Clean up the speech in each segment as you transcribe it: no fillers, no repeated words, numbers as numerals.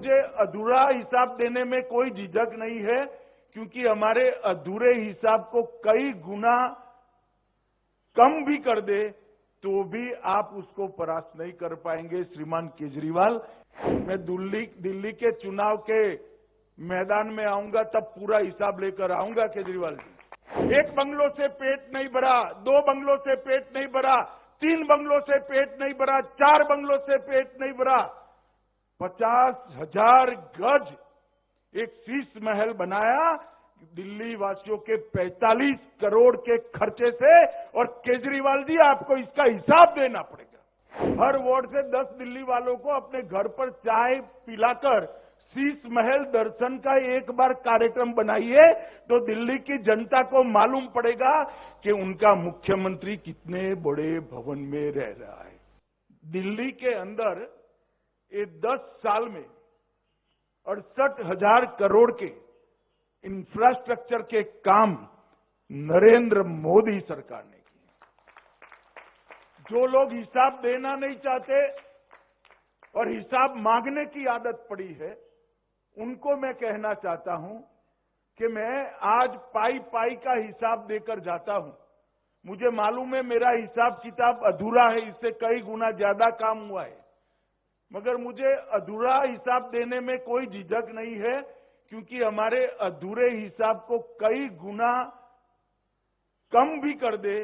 मुझे अधूरा हिसाब देने में कोई झिझक नहीं है, क्योंकि हमारे अधूरे हिसाब को कई गुना कम भी कर दे तो भी आप उसको परास्त नहीं कर पाएंगे श्रीमान केजरीवाल। मैं दिल्ली के चुनाव के मैदान में आऊंगा तब पूरा हिसाब लेकर आऊंगा केजरीवाल जी। एक बंगलों से पेट नहीं भरा, 2 बंगलों से पेट नहीं भरा, 3 बंगलों से पेट नहीं भरा, 4 बंगलों से पेट नहीं भरा, 50,000 गज एक शीश महल बनाया दिल्ली वासियों के 45 करोड़ के खर्चे से। और केजरीवाल जी आपको इसका हिसाब देना पड़ेगा। हर वार्ड से 10 दिल्ली वालों को अपने घर पर चाय पिलाकर शीश महल दर्शन का एक बार कार्यक्रम बनाइए तो दिल्ली की जनता को मालूम पड़ेगा कि उनका मुख्यमंत्री कितने बड़े भवन में रह रहा है। दिल्ली के अंदर ये 10 साल में 68,000 करोड़ के इंफ्रास्ट्रक्चर के काम नरेंद्र मोदी सरकार ने किए। जो लोग हिसाब देना नहीं चाहते और हिसाब मांगने की आदत पड़ी है, उनको मैं कहना चाहता हूं कि मैं आज पाई पाई का हिसाब देकर जाता हूं। मुझे मालूम है मेरा हिसाब किताब अधूरा है, इससे कई गुना ज्यादा काम हुआ है, मगर मुझे अधूरा हिसाब देने में कोई झिझक नहीं है, क्योंकि हमारे अधूरे हिसाब को कई गुना कम भी कर दे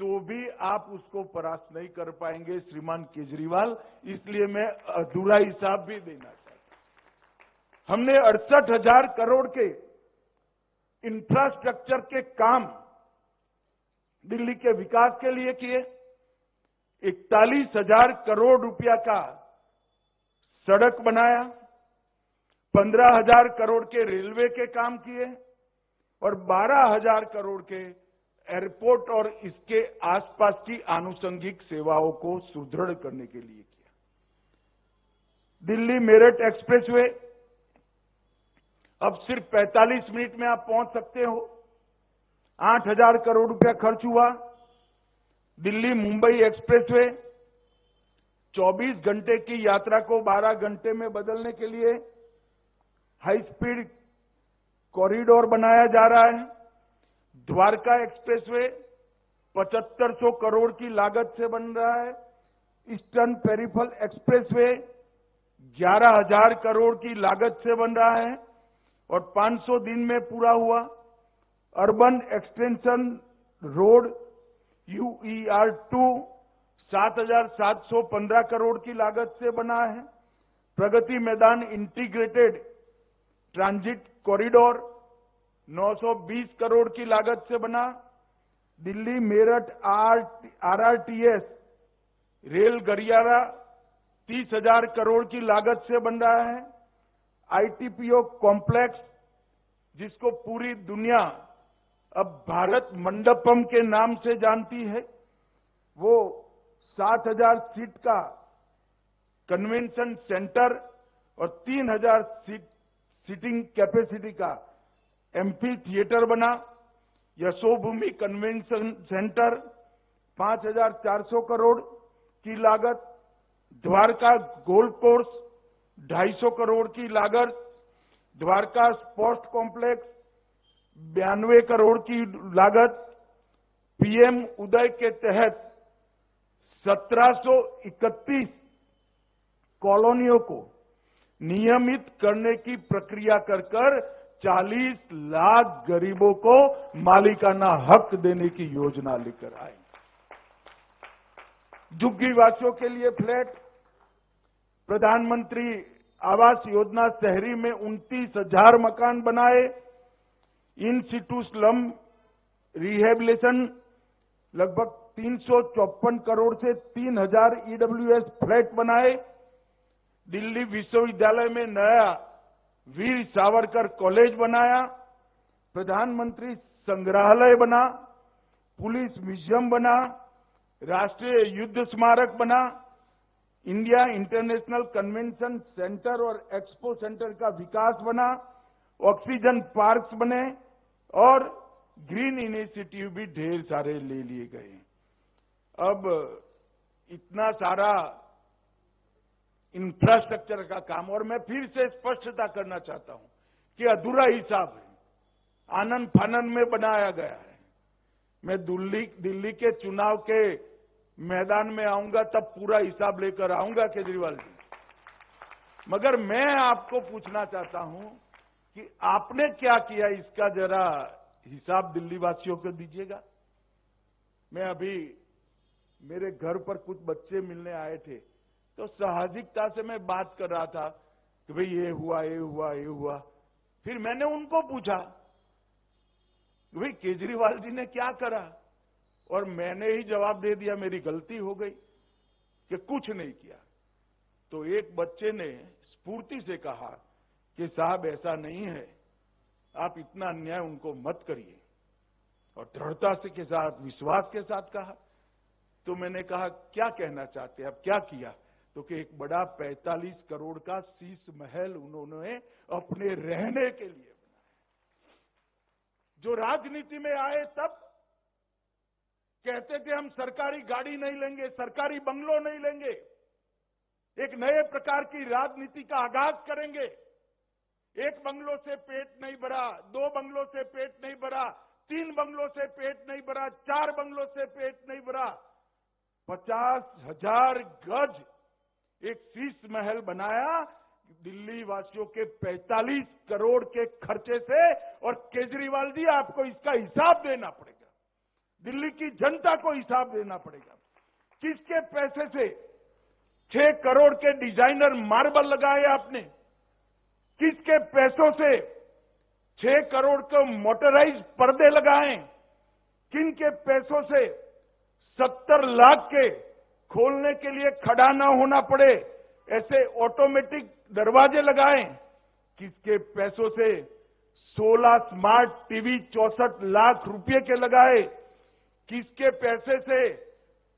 तो भी आप उसको परास्त नहीं कर पाएंगे श्रीमान केजरीवाल। इसलिए मैं अधूरा हिसाब भी देना चाहता हूं। हमने 68,000 करोड़ के इंफ्रास्ट्रक्चर के काम दिल्ली के विकास के लिए किए। 41,000 करोड़ रुपया का सड़क बनाया, 15,000 करोड़ के रेलवे के काम किए और 12,000 करोड़ के एयरपोर्ट और इसके आसपास की आनुषंगिक सेवाओं को सुदृढ़ करने के लिए किया। दिल्ली मेरठ एक्सप्रेसवे अब सिर्फ 45 मिनट में आप पहुंच सकते हो। 8,000 करोड़ रुपया खर्च हुआ। दिल्ली मुंबई एक्सप्रेसवे 24 घंटे की यात्रा को 12 घंटे में बदलने के लिए हाई स्पीड कॉरिडोर बनाया जा रहा है। द्वारका एक्सप्रेसवे 7500 करोड़ की लागत से बन रहा है। ईस्टर्न पेरिफेरल एक्सप्रेसवे 11,000 करोड़ की लागत से बन रहा है और 500 दिन में पूरा हुआ। Urban extension road UER2 7,715 crore की लागत से बना है। Pragati Maidan integrated transit corridor 920 crore की लागत से बना। दिल्ली मेरठ RRTS रेल गलियारा 30,000 करोड़ की लागत से बन रहा है। ITPO कॉम्प्लेक्स, जिसको पूरी दुनिया अब भारत मंडपम के नाम से जानती है, वो 7,000 सीट का कन्वेंशन सेंटर और 3,000 सीटिंग कैपेसिटी का एम्फी थिएटर बना। यशोभूमि कन्वेंशन सेंटर 5,400 करोड़ की लागत। द्वारका गोल्फ कोर्स 250 करोड़ की लागत। द्वारका स्पोर्ट्स कॉम्प्लेक्स 92 करोड़ की लागत। PM उदय के तहत 1731 कॉलोनियों को नियमित करने की प्रक्रिया कर 40 लाख गरीबों को मालिकाना हक देने की योजना लेकर आए। झुग्गी वासियों के लिए फ्लैट, प्रधानमंत्री आवास योजना शहरी में 29,000 मकान बनाए। इन सिटू स्लम रिहेबिलिटेशन लगभग 354 करोड़ से 3,000 EWS फ्लैट बनाए। दिल्ली विश्वविद्यालय में नया वीर सावरकर कॉलेज बनाया। प्रधानमंत्री संग्रहालय बना। पुलिस म्यूजियम बना। राष्ट्रीय युद्ध स्मारक बना। इंडिया इंटरनेशनल कन्वेंशन सेंटर और एक्सपो सेंटर का विकास बना। ऑक्सीजन पार्क्स बने और ग्रीन इनिशिएटिव भी ढेर सारे ले लिए गए। अब इतना सारा इंफ्रास्ट्रक्चर का काम, और मैं फिर से स्पष्टता करना चाहता हूं कि अधूरा हिसाब है, आनन फानन में बनाया गया है। मैं दिल्ली के चुनाव के मैदान में आऊंगा तब पूरा हिसाब लेकर आऊंगा केजरीवाल जी, मगर मैं आपको पूछना चाहता हूं कि आपने क्या किया, इसका जरा हिसाब दिल्ली वासियों को दीजिएगा। मैं अभी मेरे घर पर कुछ बच्चे मिलने आए थे, तो साहसिकता से मैं बात कर रहा था कि भाई ये हुआ ये हुआ ये हुआ। फिर मैंने उनको पूछा कि भाई केजरीवाल जी ने क्या करा, और मैंने ही जवाब दे दिया मेरी गलती हो गई कि कुछ नहीं किया। तो एक बच्चे ने स्फूर्ति से कहा कि साहब ऐसा नहीं है, आप इतना अन्याय उनको मत करिए, और दृढ़ता से के साथ विश्वास के साथ कहा। तो मैंने कहा क्या कहना चाहते हैं, अब क्या किया? तो कि एक बड़ा 45 करोड़ का शीश महल उन्होंने अपने रहने के लिए बनाया। जो राजनीति में आए तब कहते थे हम सरकारी गाड़ी नहीं लेंगे, सरकारी बंगलो नहीं लेंगे, एक नए प्रकार की राजनीति का आगाज करेंगे। एक बंगलों से पेट नहीं भरा, 2 बंगलों से पेट नहीं भरा, 3 बंगलों से पेट नहीं भरा, 4 बंगलों से पेट नहीं भरा, 50,000 गज एक शीश महल बनाया दिल्ली वासियों के 45 करोड़ के खर्चे से। और केजरीवाल जी आपको इसका हिसाब देना पड़ेगा, दिल्ली की जनता को हिसाब देना पड़ेगा। किसके पैसे से 6 करोड़ के डिजाइनर मार्बल लगाए आपने? किसके पैसों से 6 करोड़ के मोटराइज पर्दे लगाए? किन के पैसों से 70 लाख के खोलने के लिए खड़ा ना होना पड़े ऐसे ऑटोमेटिक दरवाजे लगाए? किसके पैसों से 16 स्मार्ट टीवी 64 लाख रुपए के लगाए? किसके पैसे से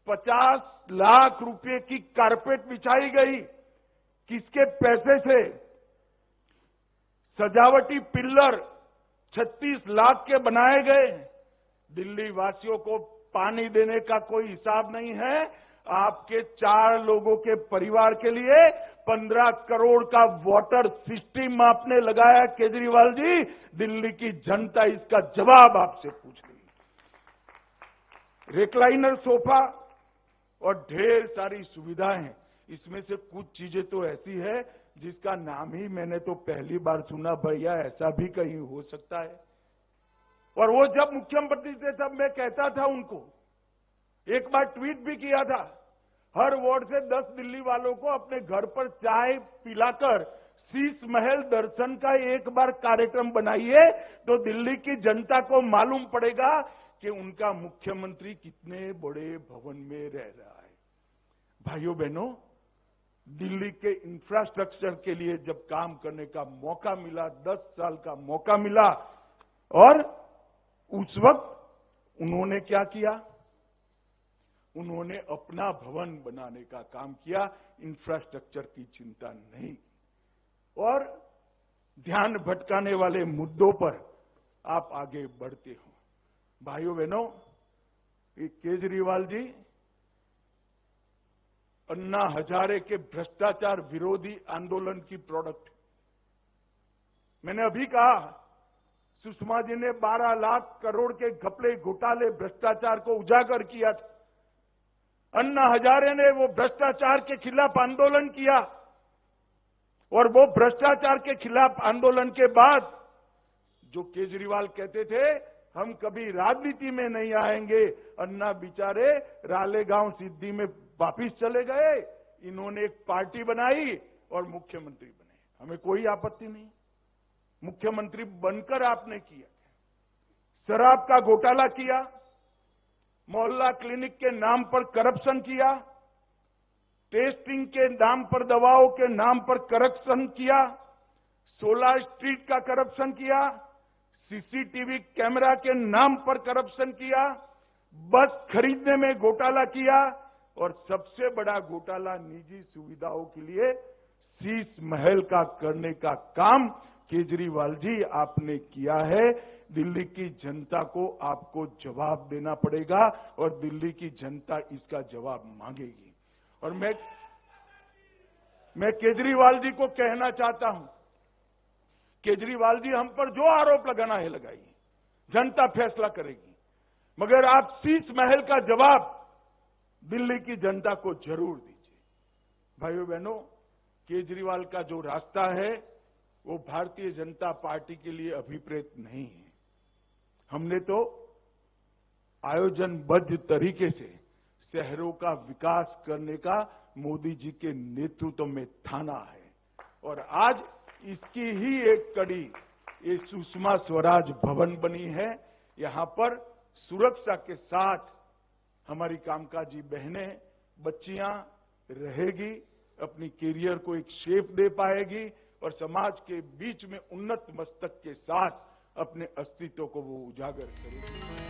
50 लाख रुपए की कारपेट बिछाई गई? किसके पैसे से सजावटी पिल्लर 36 लाख के बनाए गए? दिल्ली वासियों को पानी देने का कोई हिसाब नहीं है। आपके 4 लोगों के परिवार के लिए 15 करोड़ का वाटर सिस्टम आपने लगाया केजरीवाल जी। दिल्ली की जनता इसका जवाब आपसे पूछ रही है। रिक्लाइनर सोफा और ढेर सारी सुविधाएं, इसमें से कुछ चीजें तो ऐसी है जिसका नाम ही मैंने तो पहली बार सुना, भैया ऐसा भी कहीं हो सकता है। और वो जब मुख्यमंत्री थे तब मैं कहता था उनको, एक बार ट्वीट भी किया था, हर वार्ड से 10 दिल्ली वालों को अपने घर पर चाय पिलाकर शीश महल दर्शन का एक बार कार्यक्रम बनाइए, तो दिल्ली की जनता को मालूम पड़ेगा कि उनका मुख्यमंत्री कितने बड़े भवन में रह रहा है। भाइयों बहनों, दिल्ली के इंफ्रास्ट्रक्चर के लिए जब काम करने का मौका मिला, 10 साल का मौका मिला, और उस वक्त उन्होंने क्या किया? उन्होंने अपना भवन बनाने का काम किया, इंफ्रास्ट्रक्चर की चिंता नहीं। और ध्यान भटकाने वाले मुद्दों पर आप आगे बढ़ते हो। भाइयों बहनों, ये केजरीवाल जी अन्ना हजारे के भ्रष्टाचार विरोधी आंदोलन की प्रोडक्ट। मैंने अभी कहा, सुषमा जी ने 12 लाख करोड़ के घपले घोटाले भ्रष्टाचार को उजागर किया था। अन्ना हजारे ने वो भ्रष्टाचार के खिलाफ आंदोलन किया, और वो भ्रष्टाचार के खिलाफ आंदोलन के बाद जो केजरीवाल कहते थे हम कभी राजनीति में नहीं आएंगे, अन्ना बेचारे रालेगांव सिद्धि में वापिस चले गए। इन्होंने एक पार्टी बनाई और मुख्यमंत्री बने, हमें कोई आपत्ति नहीं। मुख्यमंत्री बनकर आपने किया, शराब का घोटाला किया, मोहल्ला क्लिनिक के नाम पर करप्शन किया, टेस्टिंग के नाम पर दवाओं के नाम पर करप्शन किया, 16 स्ट्रीट का करप्शन किया, सीसीटीवी कैमरा के नाम पर करप्शन किया, बस खरीदने में घोटाला किया, और सबसे बड़ा घोटाला निजी सुविधाओं के लिए शीश महल का करने का काम केजरीवाल जी आपने किया है। दिल्ली की जनता को आपको जवाब देना पड़ेगा, और दिल्ली की जनता इसका जवाब मांगेगी। और मैं मैं केजरीवाल जी को कहना चाहता हूं, केजरीवाल जी हम पर जो आरोप लगाना है लगाइए, जनता फैसला करेगी, मगर आप शीश महल का जवाब दिल्ली की जनता को जरूर दीजिए। भाइयों बहनों, केजरीवाल का जो रास्ता है वो भारतीय जनता पार्टी के लिए अभिप्रेत नहीं है। हमने तो आयोजनबद्ध तरीके से शहरों का विकास करने का मोदी जी के नेतृत्व में ठाना है और आज इसकी ही एक कड़ी ये सुषमा स्वराज भवन बनी है। यहां पर सुरक्षा के साथ हमारी कामकाजी बहनें, बच्चियां रहेगी, अपनी कैरियर को एक शेप दे पाएगी और समाज के बीच में उन्नत मस्तक के साथ अपने अस्तित्व को वो उजागर करेगी।